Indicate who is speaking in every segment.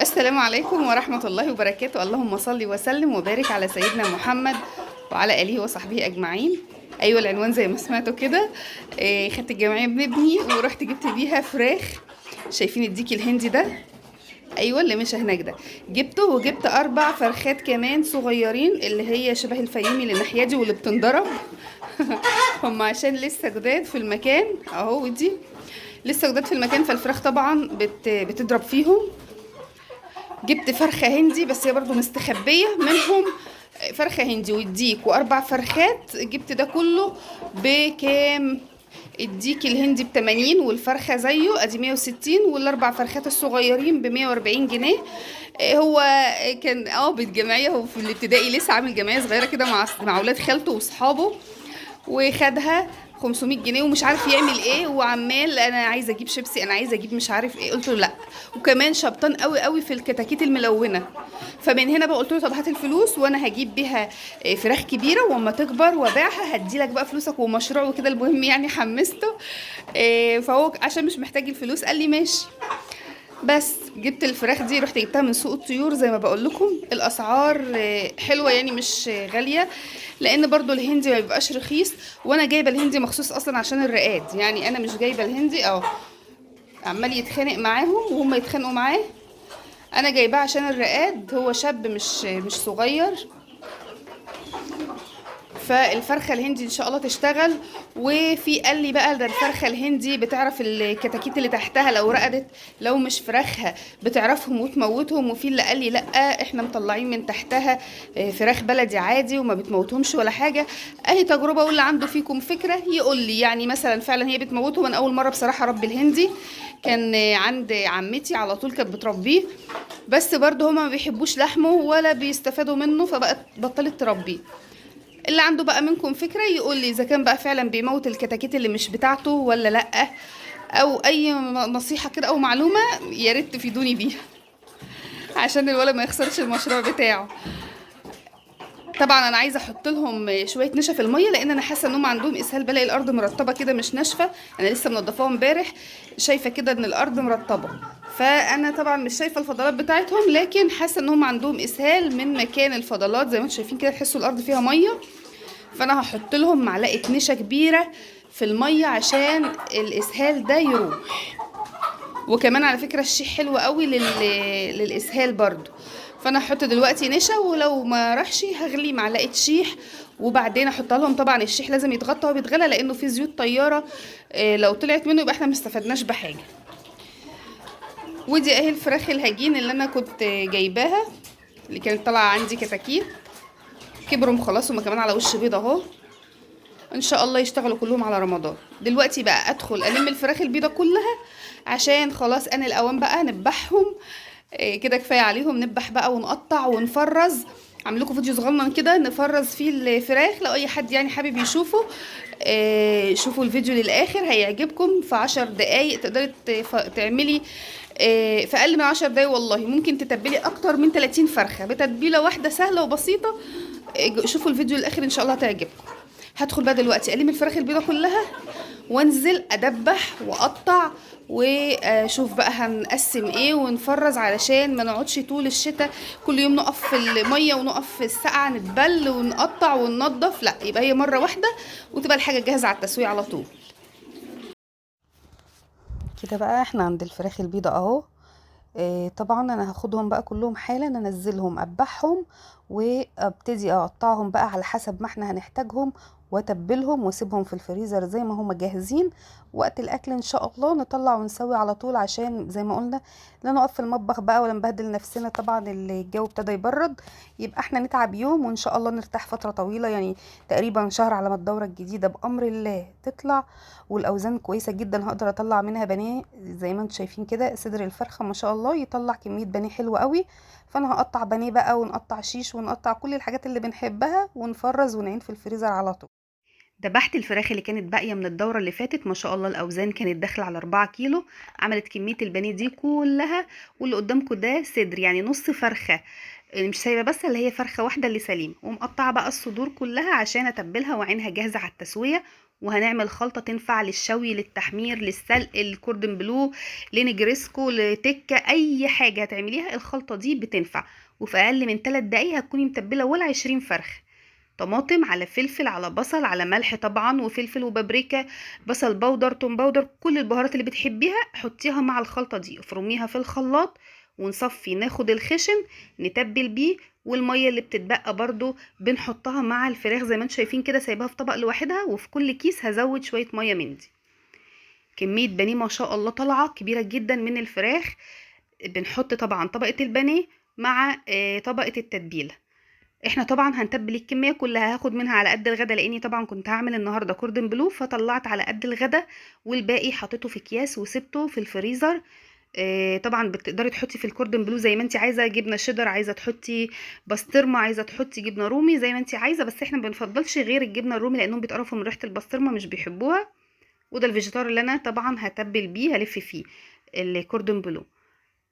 Speaker 1: السلام عليكم ورحمة الله وبركاته. اللهم صل وسلم وبارك على سيدنا محمد وعلى آله وصحبه أجمعين. أيوة العنوان زي ما سمعتوا كده. خدت الجمعية من ابني ورحت جبت بيها فراخ. شايفين الديك الهندي ده؟ أيوة اللي مش هناك ده. جبته وجبت 4 فرخات كمان صغيرين اللي هي شبه الفيومي اللي الناحية دي واللي بتنضرب. هم عشان لسه جداد في المكان اهو، ودي لسه جداد في المكان، فالفراخ طبعا بتضرب فيهم. جبت فرخة هندي بس هي برضو مستخبية منهم. فرخة هندي والديك و4 فرخات. جبت ده كله بكام؟ الديك الهندي ب80 والفرخة زيه ادي 160 والاربع فرخات الصغيرين ب140 جنيه. هو كان بالجمعية، هو في الابتدائي لسه عامل جمعية صغيرة كده مع اولاد خالته واصحابه، وخدها 500 جنيه ومش عارف يعمل ايه، وعمال انا عايزه اجيب شيبسي، انا عايزه اجيب مش عارف ايه. قلت له لا، وكمان شبطان قوي قوي في الكتاكيت الملونه. فمن هنا بقى قلت له طب هات الفلوس وانا هجيب بيها فراخ كبيره، واما تكبر وابيعها هديلك بقى فلوسك ومشروع وكده. المهم يعني حمسته. فهو عشان مش محتاج الفلوس قال لي ماشي. بس جبت الفراخ دي، رحت جبتها من سوق الطيور زي ما بقول لكم. الاسعار حلوه يعني مش غاليه، لان برضو الهندي ما بيبقاش رخيص. وانا جايبه الهندي مخصوص اصلا عشان الرقاد، يعني انا مش جايبه الهندي عمال يتخانق معاهم وهم يتخانقوا معاه. انا جايباه عشان الرقاد، هو شاب مش صغير. فالفرخه الهندي ان شاء الله تشتغل. وفي قال لي بقى ده الفرخه الهندي بتعرف الكتاكيت اللي تحتها لو رقدت، لو مش فراخها بتعرفهم وتموتهم. وفي اللي قال لي لا احنا مطلعين من تحتها فراخ بلدي عادي وما بتموتهمش ولا حاجه. اهي تجربه، واللي عنده فيكم فكره يقول لي. يعني مثلا فعلا هي بتموتهم. انا اول مره بصراحه ربي الهندي، كان عند عمتي على طول كانت بتربيه، بس برضه هما ما بيحبوش لحمه ولا بيستفادوا منه، فبقت بطلت تربيه. اللي عنده بقى منكم فكرة يقول لي اذا كان بقى فعلا بيموت الكتاكيت اللي مش بتاعته ولا لا، او اي نصيحة كده او معلومة يا ريت تفيدوني بيها عشان الولد ما يخسرش المشروع بتاعه. طبعا انا عايزه احط لهم شويه نشا في الميه، لان انا حاسه انهم عندهم اسهال. بلاقي الارض مرطبه كده مش ناشفه. انا لسه منضفاها امبارح، شايفه كده ان الارض مرطبه. فانا طبعا مش شايفه الفضلات بتاعتهم، لكن حاسه انهم عندهم اسهال من مكان الفضلات. زي ما انتم شايفين كده تحسوا الارض فيها ميه. فانا هحط لهم معلقه نشا كبيره في الميه عشان الاسهال ده يروح. وكمان على فكره الشيح حلو قوي للاسهال برضو. فانا هحط دلوقتي نشا، ولو ما راحش هغلي معلقه شيح وبعدين احطها لهم. طبعا الشيح لازم يتغطى وهو بيتغلى لانه فيه زيوت طياره، لو طلعت منه يبقى احنا ما استفدناش بحاجه. ودي اهي الفراخ الهجين اللي انا كنت جايباها، اللي كانت طالعه عندي كتاكيت. كبروا خلاص، هما كمان على وش بيض اهو. ان شاء الله يشتغلوا كلهم على رمضان. دلوقتي بقى ادخل الم الفراخ البيضه كلها عشان خلاص انا الاوان بقى نذبحهم. كده كفايه عليهم. نذبح بقى ونقطع ونفرز. عامل لكم فيديو صغنن كده نفرز فيه الفراخ، لو اي حد يعني حابب يشوفه. شوفوا الفيديو للاخر هيعجبكم. في 10 دقايق تقدري تعملي، في اقل من 10 دقايق والله ممكن تتبلي اكتر من 30 فرخه بتتبيله واحده سهله وبسيطه. شوفوا الفيديو للاخر ان شاء الله هتعجبكم. هدخل بقى دلوقتي الم الفراخ البيضه كلها وانزل ادبح واقطع، وشوف بقى هنقسم ايه ونفرز علشان ما نقعدش طول الشتاء كل يوم نقف في الميه ونقف في السقعه نتبل ونقطع وننضف. لا، يبقى هي مره واحده وتبقى الحاجه جاهزه على التسويه على طول. كده بقى احنا عند الفراخ البيضة اهو. طبعا انا هاخدهم بقى كلهم حالا انزلهم اذبحهم وابتدي اقطعهم بقى على حسب ما احنا هنحتاجهم، واتبلهم واسيبهم في الفريزر زي ما هما جاهزين. وقت الاكل ان شاء الله نطلع ونسوي على طول، عشان زي ما قلنا لا نقف في المطبخ بقى ولا نبهدل نفسنا. طبعا الجو ابتدى يبرد، يبقى احنا نتعب يوم وان شاء الله نرتاح فترة طويلة، يعني تقريبا شهر على ما الدورة الجديدة بامر الله تطلع. والاوزان كويسة جدا، هقدر اطلع منها بانيه زي ما انتم شايفين كده. صدر الفرخة ما شاء الله يطلع كمية بانيه حلوة قوي. فانا هقطع بانيه بقى ونقطع شيش ونقطع كل الحاجات اللي بنحبها ونفرز ونعين في الفريزر على طول. دبحت الفراخ اللي كانت باقيه من الدوره اللي فاتت، ما شاء الله الاوزان كانت داخله على 4 كيلو. عملت كميه البانيه دي كلها. واللي قدامكم ده صدر، يعني نص فرخه. مش سايبه بس اللي هي فرخه واحده اللي سليم، ومقطعه بقى الصدور كلها عشان اتبلها واعينها جاهزه على التسويه. وهنعمل خلطة تنفع للشوي، للتحمير، للسلق، الكوردن بلو، لنجرسكو، لتكة، اي حاجة هتعمليها الخلطة دي بتنفع. وفي اقل من 3 دقايق هتكوني متبلة ولا 20 فرخ، طماطم على فلفل على بصل على ملح طبعا وفلفل وبابريكا، بصل بودر، توم بودر، كل البهارات اللي بتحبيها حطيها مع الخلطة دي، افرميها في الخلاط ونصفي، ناخد الخشن نتبل بيه، والمية اللي بتتبقى برضو بنحطها مع الفراخ زي ما انتم شايفين كده، سايباها في طبق لوحدها، وفي كل كيس هزود شوية مية من دي. كمية بانيه ما شاء الله طالعة كبيرة جدا من الفراخ. بنحط طبعا طبقة البانيه مع طبقة التتبيلة. احنا طبعا هنتبل الكميه كلها، هاخد منها على قد الغدا، لاني طبعا كنت هعمل النهارده كوردن بلو فطلعت على قد الغدا، والباقي حطيته في اكياس وسبته في الفريزر. طبعا بتقدري تحطي في الكوردن بلو زي ما انت عايزه، جبنه شيدر، عايزه تحطي بسطرمه، عايزه تحطي جبنه رومي، زي ما انت عايزه، بس احنا بنفضلش غير الجبنه الرومي لانهم بيتقرفوا من ريحه البسطرمه مش بيحبوها. وده الفيجيتار اللي انا طبعا هتبل بيه، هلف فيه الكوردن بلو.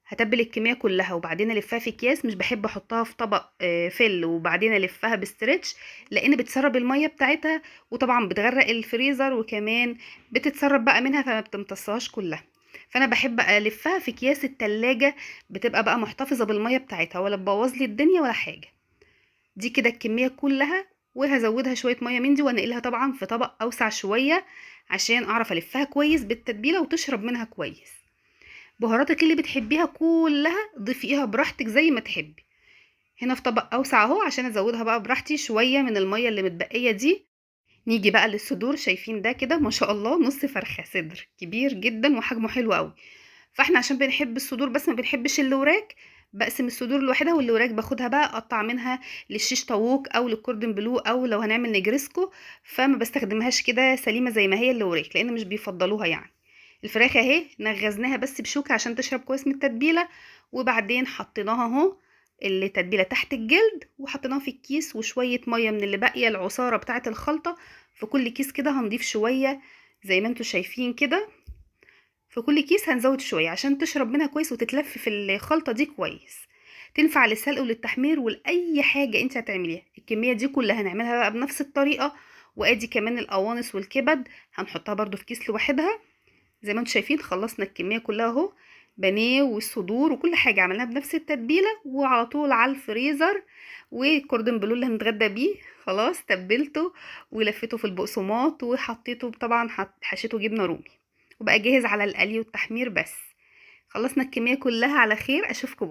Speaker 1: هتبل الكميه كلها وبعدين الفها في اكياس، مش بحب احطها في طبق فل وبعدين الفها بستريتش، لان بتسرب الميه بتاعتها، وطبعا بتغرق الفريزر، وكمان بتتسرب بقى منها فما بتمتصهاش كلها. فانا بحب الفها في اكياس التلاجة، بتبقى بقى محتفظه بالميه بتاعتها، ولا تبوظ لي الدنيا ولا حاجه. دي كده الكميه كلها، وهزودها شويه ميه من دي وانقلها طبعا في طبق اوسع شويه عشان اعرف الفها كويس بالتتبيله وتشرب منها كويس. بهاراتك اللي بتحبيها كلها ضيفيها براحتك زي ما تحبي. هنا في طبق اوسع اهو عشان ازودها بقى براحتي شويه من الميه اللي متبقيه دي. نيجي بقى للصدور، شايفين ده كده ما شاء الله نص فرخه، صدر كبير جدا وحجمه حلو قوي. فاحنا عشان بنحب الصدور بس ما بنحبش اللوراك، بقسم الصدور لوحدها، واللوراك باخدها بقى اقطع منها للشيش طاووق او للكوردن بلو او لو هنعمل نجرسكو، فما بستخدمهاش كده سليمه زي ما هي اللوراك لان مش بيفضلوها يعني. الفراخ اهي نغزناها بس بشوكه عشان تشرب كويس من التتبيله، وبعدين حطيناها اهو التتبيله تحت الجلد، وحطيناها في الكيس، وشويه ميه من اللي باقيه العصاره بتاعه الخلطه في كل كيس كده، هنضيف شويه زي ما انتم شايفين كده. في كل كيس هنزود شويه عشان تشرب منها كويس وتتلف في الخلطه دي كويس. تنفع للسلق وللتحمير ولاي حاجه انت هتعمليها. الكميه دي كلها هنعملها بقى بنفس الطريقه. وادي كمان القوانص والكبد هنحطها برده في كيس لوحدها. زي ما انتم شايفين خلصنا الكميه كلها اهو، بانيه والصدور وكل حاجه عملناها بنفس التتبيله وعلى طول على الفريزر. والكوردن بلو اللي هنتغدى بيه خلاص تبلته ولفيته في البقسماط وحطيته طبعا حشيته جبنه رومي، وبقى جاهز على القلي والتحمير. بس خلصنا الكميه كلها، على خير اشوفكم.